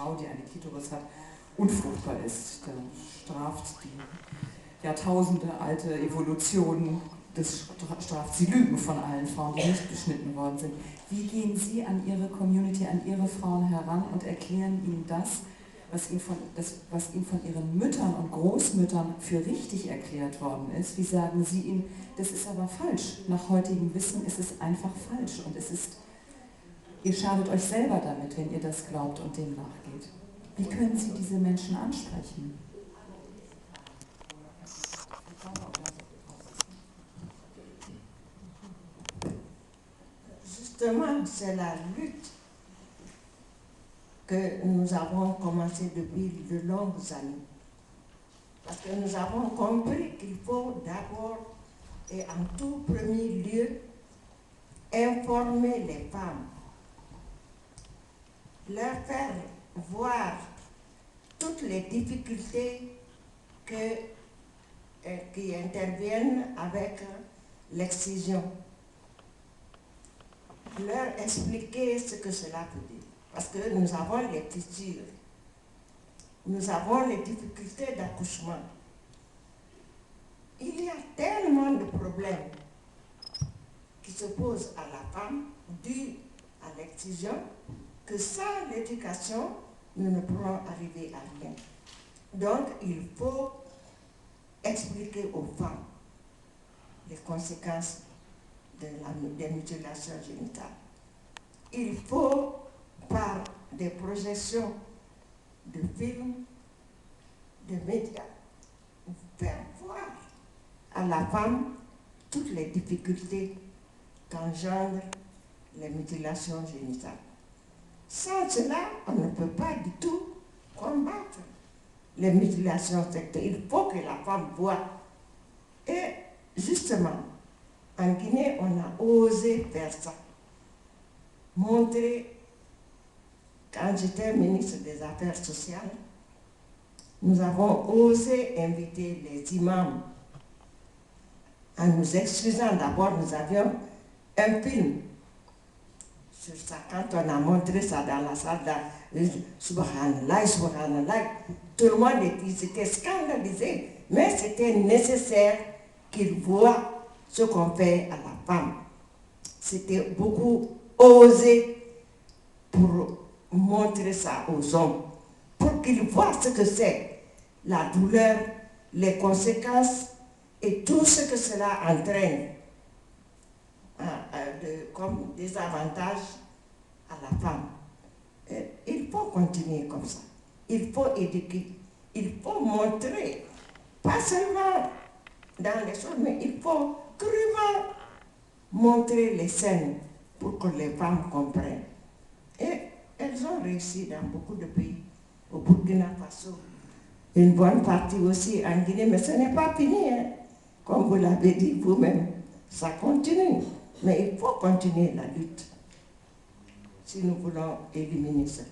Frau, die eine Klitoris hat, unfruchtbar ist. Dann straft die Jahrtausende alte Evolution, das straft sie Lügen von allen Frauen, die nicht beschnitten worden sind. Wie gehen Sie an Ihre Community, an Ihre Frauen heran und erklären ihnen das, was ihnen von ihren Müttern und Großmüttern für richtig erklärt worden ist? Wie sagen Sie ihnen, das ist aber falsch. Nach heutigem Wissen ist es einfach falsch und ihr schadet euch selber damit, wenn ihr das glaubt und dem nachgeht. Wie können Sie diese Menschen ansprechen? Justement, c'est la lutte que nous avons commencé depuis de longues années. Parce que nous avons compris qu'il faut d'abord et en tout premier lieu informer les femmes, leur faire voir toutes les difficultés qui interviennent avec l'excision, leur expliquer ce que cela veut dire. Parce que nous avons les fissures, nous avons les difficultés d'accouchement. Il y a tellement de problèmes qui se posent à la femme dus à l'excision que sans l'éducation, nous ne pourrons arriver à rien. Donc, il faut expliquer aux femmes les conséquences des mutilations génitales. Il faut, par des projections de films, de médias, faire voir à la femme toutes les difficultés qu'engendrent les mutilations génitales. Sans cela, on ne peut pas du tout combattre les mutilations sexuelles. Il faut que la femme voie. Et justement, en Guinée, on a osé faire ça. Montrer, quand j'étais ministre des Affaires sociales, nous avons osé inviter les imams. En nous excusant, d'abord, nous avions un film sur ça. Quand on a montré ça dans la salle, subhanallah, subhanallah, tout le monde était scandalisé. Mais c'était nécessaire qu'ils voient ce qu'on fait à la femme. C'était beaucoup osé pour montrer ça aux hommes, pour qu'ils voient ce que c'est, la douleur, les conséquences et tout ce que cela entraîne comme désavantage à la femme. Et il faut continuer comme ça. Il faut éduquer, il faut montrer, pas seulement dans les choses, mais il faut crûment montrer les scènes pour que les femmes comprennent. Et elles ont réussi dans beaucoup de pays, au Burkina Faso, une bonne partie aussi en Guinée, mais ce n'est pas fini, hein. Comme vous l'avez dit vous-même, ça continue. Mais il faut continuer la lutte si nous voulons éliminer cela.